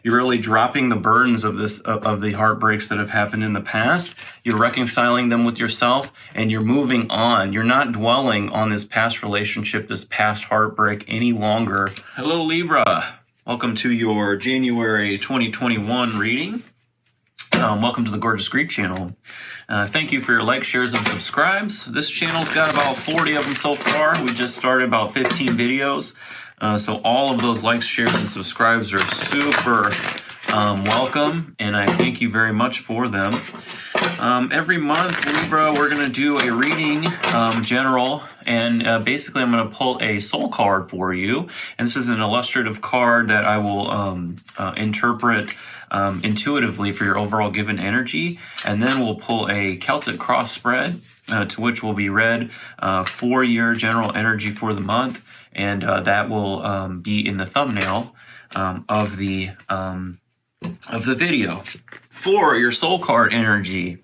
You're really dropping the burdens of the heartbreaks that have happened in the past. You're reconciling them with yourself, and you're moving on. You're not dwelling on this past relationship, this past heartbreak any longer. Hello, Libra. Welcome to your January 2021 reading. Welcome to the Gorgeous Greek channel. Thank you for your likes, shares, and subscribes. This channel's got about 40 of them so far. We just started about 15 videos. So all of those likes, shares, and subscribes are super welcome, and I thank you very much for them. Every month, Libra, we're going to do a reading, general, and basically I'm going to pull a soul card for you. And this is an illustrative card that I will interpret intuitively for your overall given energy. And then we'll pull a Celtic Cross Spread, to which will be read for your general energy for the month. And that will be in the thumbnail of the video. For your soul card energy,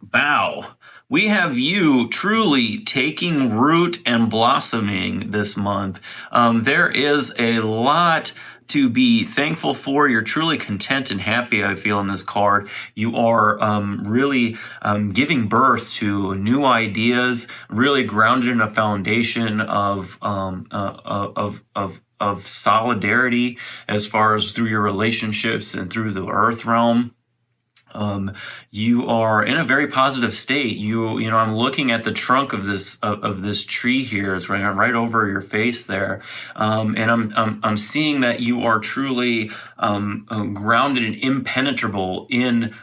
bow. We have you truly taking root and blossoming this month. There is a lot to be thankful for. You're truly content and happy, I feel, in this card. You are really giving birth to new ideas, really grounded in a foundation of solidarity as far as through your relationships and through the earth realm. You are in a very positive state. You know, I'm looking at the trunk of this tree here. It's right over your face there, and I'm seeing that you are truly grounded and impenetrable in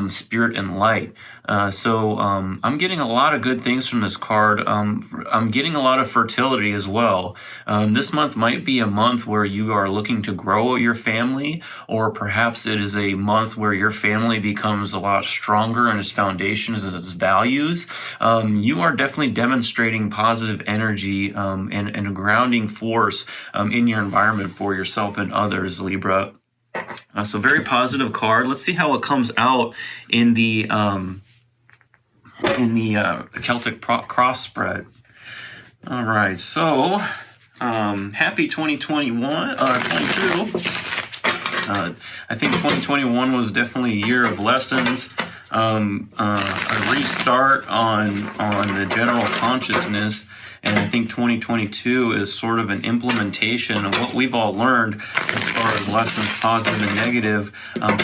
spirit and light. So I'm getting a lot of good things from this card. I'm getting a lot of fertility as well. This month might be a month where you are looking to grow your family, or perhaps it is a month where your family becomes a lot stronger in its foundations and its values. You are definitely demonstrating positive energy and a grounding force in your environment for yourself and others, Libra. So very positive card. Let's see how it comes out in the Celtic Cross Spread. All right, so happy 2021, 22. I think 2021 was definitely a year of lessons, a restart on the general consciousness, and I think 2022 is sort of an implementation of what we've all learned as far as lessons, positive and negative,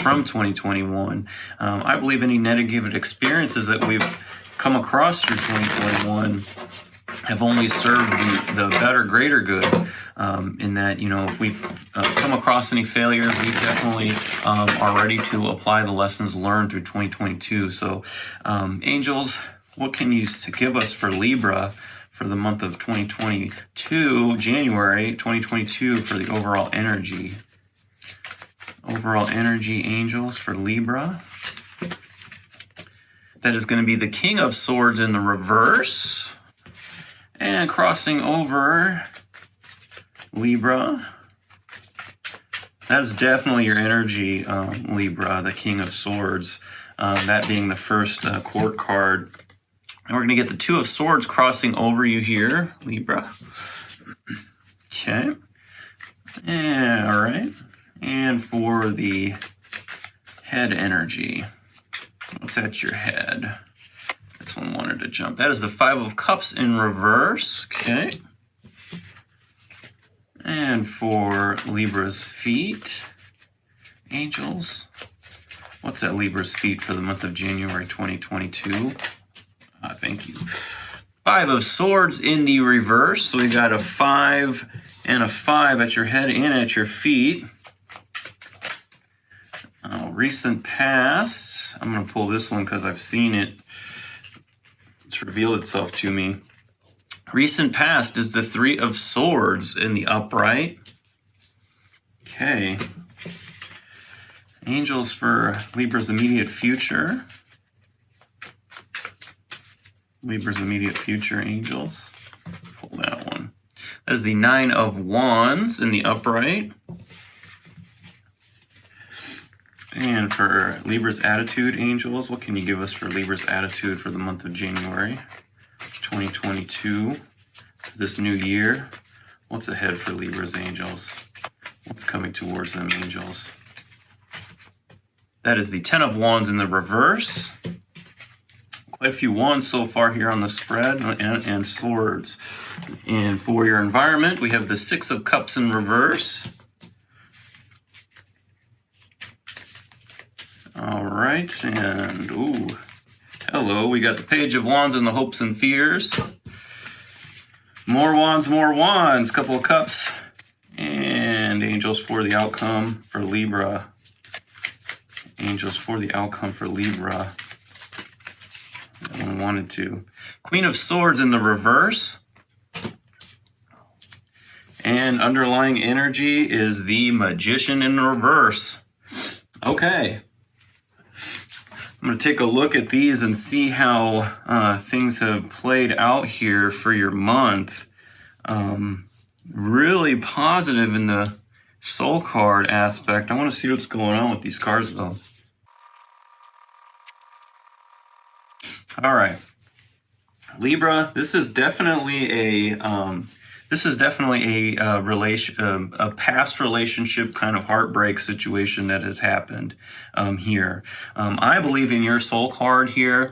from 2021. I believe any negative experiences that we've come across through 2021 have only served the better, greater good, in that, you know, if we've come across any failures, we definitely are ready to apply the lessons learned through 2022. So, angels, what can you give us for Libra for the month of 2022, January 2022, for the overall energy? Overall energy, angels, for Libra. That is going to be the King of Swords in the reverse. And crossing over, Libra. That's definitely your energy, Libra, the King of Swords. That being the first court card. And we're going to get the Two of Swords crossing over you here, Libra. Okay. And, all right. And for the head energy, what's at your head? This one wanted to jump. That is the Five of Cups in reverse. Okay. And for Libra's feet, angels, what's at Libra's feet for the month of January 2022? Thank you. Five of Swords in the reverse. So we got a 5 and a 5 at your head and at your feet. Recent past. I'm going to pull this one because I've seen it. It's revealed itself to me. Recent past is the Three of Swords in the upright. Okay. Angels for Libra's immediate future. Libra's immediate future, angels. Pull that one. That is the Nine of Wands in the upright. And for Libra's attitude, angels, what can you give us for Libra's attitude for the month of January 2022, for this new year? What's ahead for Libra's angels? What's coming towards them, angels? That is the Ten of Wands in the reverse. Quite a few wands so far here on the spread, and swords. And for your environment, we have the Six of Cups in reverse. All right, and ooh, hello, we got the Page of Wands and the Hopes and Fears. More wands, couple of cups. And angels for the outcome for Libra. Angels for the outcome for Libra. That one wanted to. Queen of Swords in the reverse. And underlying energy is the Magician in reverse. Okay. I'm going to take a look at these and see how things have played out here for your month. Really positive in the soul card aspect. I want to see what's going on with these cards, though. All right, Libra. This is definitely a a past relationship kind of heartbreak situation that has happened here. I believe in your soul card here.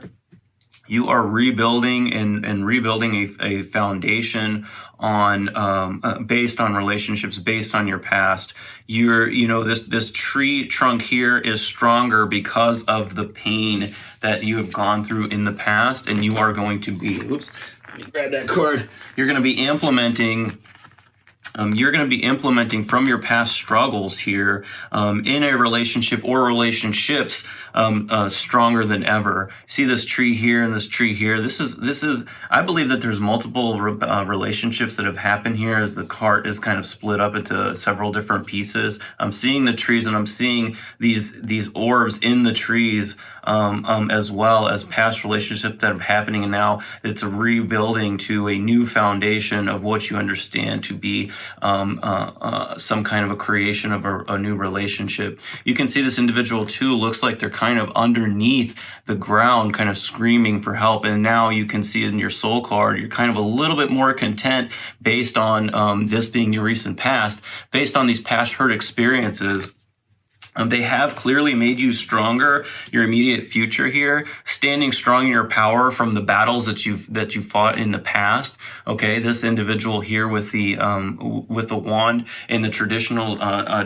You are rebuilding and rebuilding a foundation on based on relationships, based on your past. This tree trunk here is stronger because of the pain that you have gone through in the past, and you are going to be. Oops, let me grab that cord. You're going to be implementing. You're going to be implementing from your past struggles here in a relationship or relationships stronger than ever. See this tree here and this tree here. This is. I believe that there's multiple relationships that have happened here as the card is kind of split up into several different pieces. I'm seeing the trees and I'm seeing these orbs in the trees as well as past relationships that are happening, and now it's a rebuilding to a new foundation of what you understand to be some kind of a creation of a new relationship. You can see this individual too looks like they're kind of underneath the ground, kind of screaming for help, and now you can see in your soul card you're kind of a little bit more content based on this being your recent past, based on these past hurt experiences. They have clearly made you stronger, your immediate future here, standing strong in your power from the battles that you fought in the past. Okay, this individual here with the wand in the traditional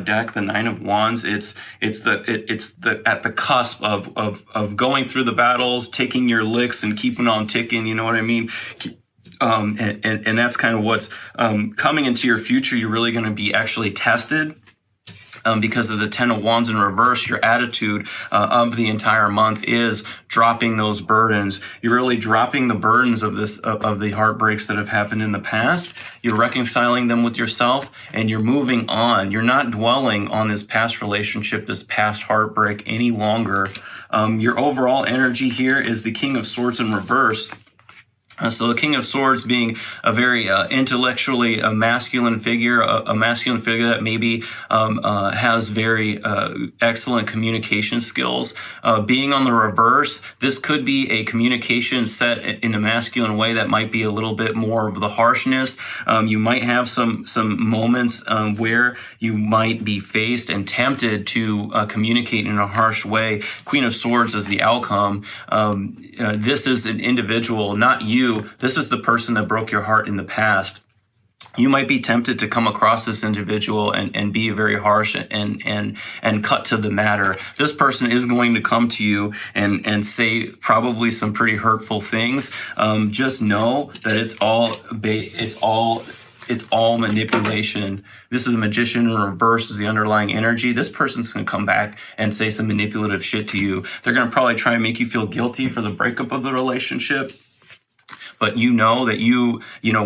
deck, the Nine of Wands, it's at the cusp of going through the battles, taking your licks and keeping on ticking. You know what I mean? And that's kind of what's coming into your future. You're really going to be actually tested. Because of the Ten of Wands in reverse, your attitude of the entire month is dropping those burdens. You're really dropping the burdens of the heartbreaks that have happened in the past. You're reconciling them with yourself, and you're moving on. You're not dwelling on this past relationship, this past heartbreak any longer. Your overall energy here is the King of Swords in reverse. So the King of Swords being a very intellectually masculine figure, a masculine figure that maybe has very excellent communication skills. Being on the reverse, this could be a communication set in a masculine way that might be a little bit more of the harshness. You might have some moments where you might be faced and tempted to communicate in a harsh way. Queen of Swords is the outcome. This is an individual, not you. This is the person that broke your heart in the past. You might be tempted to come across this individual and be very harsh and cut to the matter. This person is going to come to you and say probably some pretty hurtful things. Just know that it's all manipulation. This is a Magician in reverse, is the underlying energy. This person's going to come back and say some manipulative shit to you. They're going to probably try and make you feel guilty for the breakup of the relationship. But you know that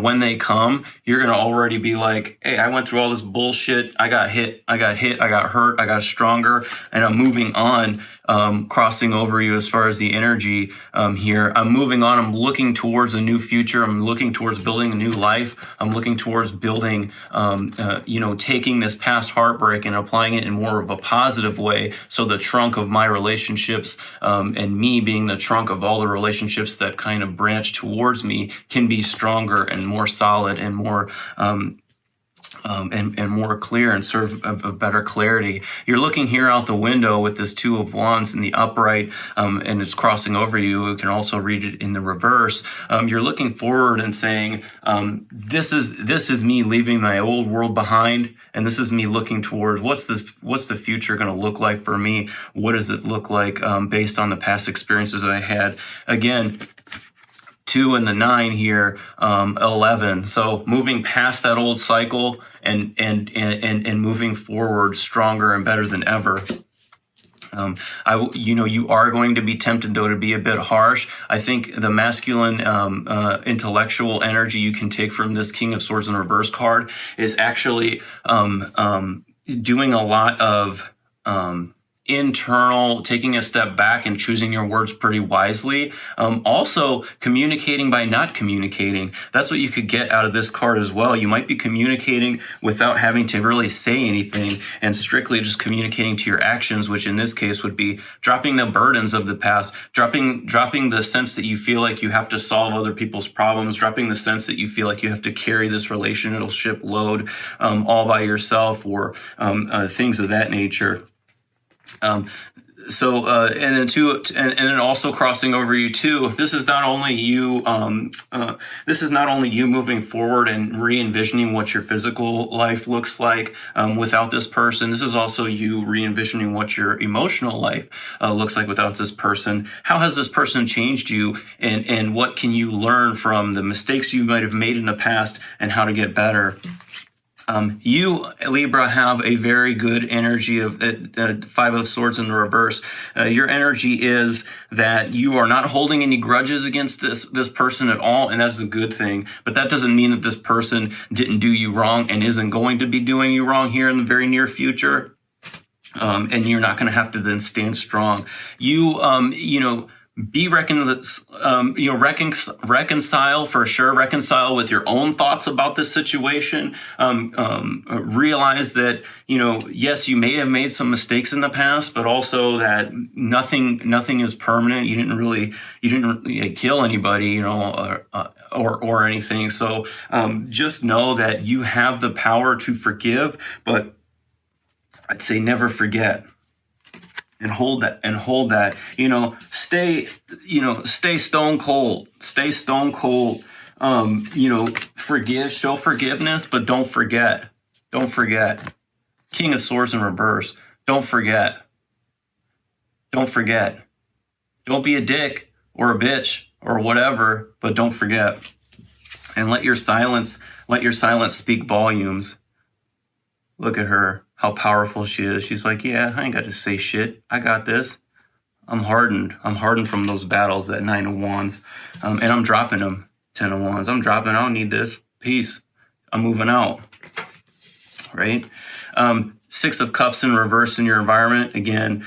when they come, you're going to already be like, hey, I went through all this bullshit. I got hit, I got hurt, I got stronger, and I'm moving on, crossing over you as far as the energy here. I'm moving on. I'm looking towards a new future. I'm looking towards building a new life. I'm looking towards building, taking this past heartbreak and applying it in more of a positive way. So the trunk of my relationships and me being the trunk of all the relationships that kind of branch towards me can be stronger and more solid and more and more clear and serve a better clarity. You're looking here out the window with this Two of Wands in the upright, and it's crossing over you. You can also read it in the reverse. You're looking forward and saying, this is me leaving my old world behind, and this is me looking towards what's the future going to look like for me? What does it look like based on the past experiences that I had? Again, 2 and the 9 here, 11. So moving past that old cycle and moving forward stronger and better than ever. You are going to be tempted, though, to be a bit harsh. I think the masculine intellectual energy you can take from this King of Swords in reverse card is actually doing a lot of internal, taking a step back and choosing your words pretty wisely. Also communicating by not communicating. That's what you could get out of this card as well. You might be communicating without having to really say anything and strictly just communicating to your actions, which in this case would be dropping the burdens of the past, dropping the sense that you feel like you have to solve other people's problems, dropping the sense that you feel like you have to carry this relationship load all by yourself, or things of that nature. And then also crossing over you too. This is not only you. This is not only you moving forward and re-envisioning what your physical life looks like without this person. This is also you re-envisioning what your emotional life looks like without this person. How has this person changed you, and what can you learn from the mistakes you might have made in the past, and how to get better? You, Libra, have a very good energy of 5 of Swords in the reverse. Your energy is that you are not holding any grudges against this person at all, and that's a good thing. But that doesn't mean that this person didn't do you wrong and isn't going to be doing you wrong here in the very near future. And you're not going to have to then stand strong. Be reconcile for sure. Reconcile with your own thoughts about this situation. Realize that yes, you may have made some mistakes in the past, but also that nothing is permanent. You didn't really kill anybody, or anything. So just know that you have the power to forgive, but I'd say never forget. And hold that. Stay stone cold. Stay stone cold. Show forgiveness, but don't forget. Don't forget. King of Swords in reverse. Don't forget. Don't forget. Don't be a dick or a bitch or whatever, but don't forget. And let your silence speak volumes. Look at her. How powerful she is. She's like, yeah, I ain't got to say shit. I got this. I'm hardened. I'm hardened from those battles, that 9 of Wands. And I'm dropping them. 10 of Wands. I'm dropping. I don't need this. Peace. I'm moving out. Right? 6 of Cups in reverse in your environment. Again,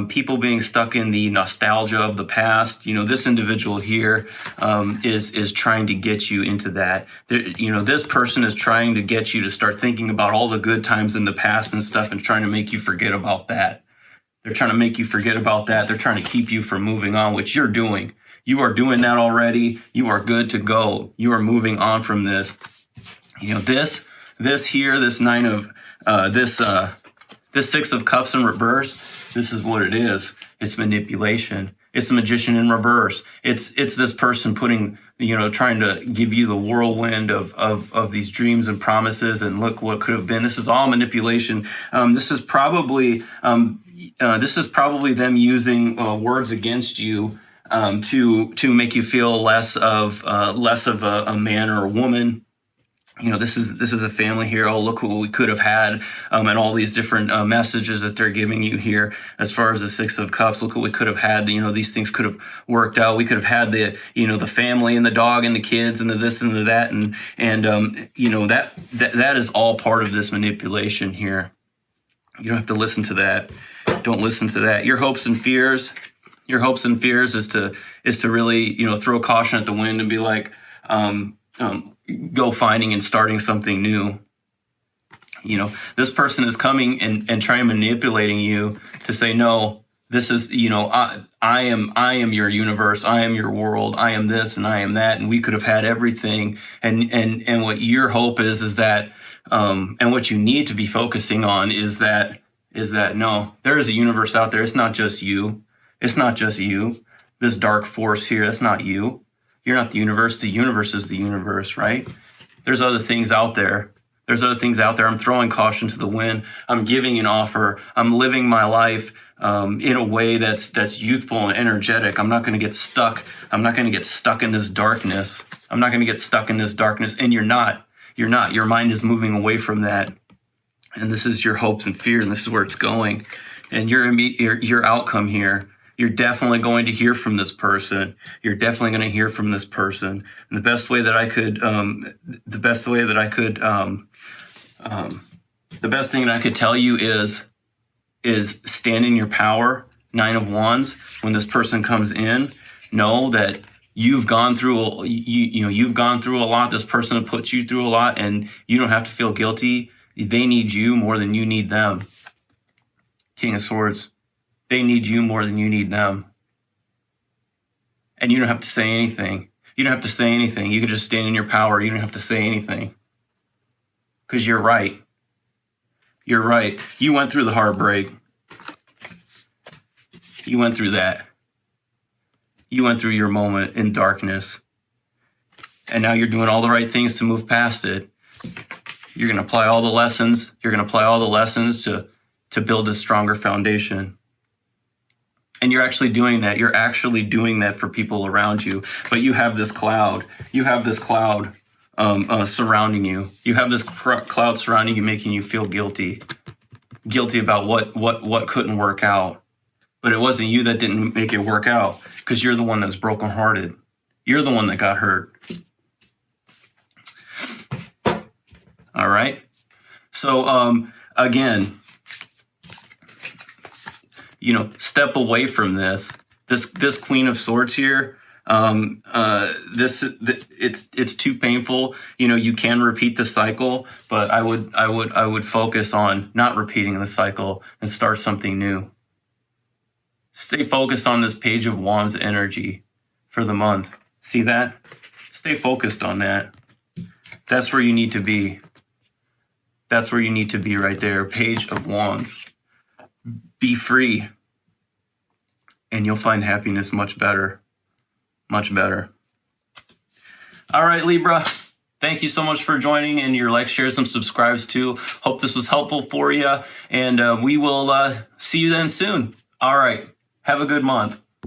people being stuck in the nostalgia of the past. This individual here is trying to get you into that. This person is trying to get you to start thinking about all the good times in the past and stuff, and trying to make you forget about that. They're trying to make you forget about that. They're trying to keep you from moving on, which you're doing. You are doing that already. You are good to go. You are moving on from this. This 9 of this 6 of Cups in reverse. This is what it is. It's manipulation. It's the Magician in reverse. It's this person putting, trying to give you the whirlwind of these dreams and promises, and look what could have been. This is all manipulation. This is probably them using words against you to make you feel less of a man or a woman. This is a family here. Oh, look what we could have had, and all these different messages that they're giving you here. As far as the 6 of Cups, look what we could have had. These things could have worked out. We could have had the family and the dog and the kids and the this and the that, and that is all part of this manipulation here. You don't have to listen to that. Don't listen to that. Your hopes and fears is to really throw caution at the wind and be like, go finding and starting something new. This person is coming and trying manipulating you to say, no, this is, I am your universe. I am your world. I am this and I am that. And we could have had everything. And what your hope is that And what you need to be focusing on is that no, there is a universe out there. It's not just you. It's not just you. This dark force here, that's not you. You're not the universe. The universe is the universe, right? There's other things out there. There's other things out there. I'm throwing caution to the wind. I'm giving an offer. I'm living my life in a way that's youthful and energetic. I'm not going to get stuck. I'm not going to get stuck in this darkness. I'm not going to get stuck in this darkness. And you're not. You're not. Your mind is moving away from that. And this is your hopes and fear, and this is where it's going. And your outcome here, you're definitely going to hear from this person. You're definitely going to hear from this person. And the best thing that I could tell you is stand in your power. 9 of Wands. When this person comes in, know that you've gone through you've gone through a lot. This person has put you through a lot, and you don't have to feel guilty. They need you more than you need them. King of Swords. They need you more than you need them. And you don't have to say anything. You don't have to say anything. You can just stand in your power. You don't have to say anything. Because you're right. You're right. You went through the heartbreak. You went through that. You went through your moment in darkness. And now you're doing all the right things to move past it. You're going to apply all the lessons. You're going to apply all the lessons to build a stronger foundation. And you're actually doing that. You're actually doing that for people around you. But you have this cloud. You have this cloud surrounding you. You have this cloud surrounding you, making you feel guilty. Guilty about what couldn't work out. But it wasn't you that didn't make it work out, because you're the one that's brokenhearted. You're the one that got hurt. All right. So again, step away from this. This Queen of Swords here. It's too painful. You can repeat the cycle, but I would focus on not repeating the cycle and start something new. Stay focused on this Page of Wands energy for the month. See that? Stay focused on that. That's where you need to be. That's where you need to be right there. Page of Wands. Be free. And you'll find happiness much better. Much better. All right, Libra. Thank you so much for joining, and your likes, shares, and subscribes too. Hope this was helpful for you. And we will see you then soon. All right. Have a good month.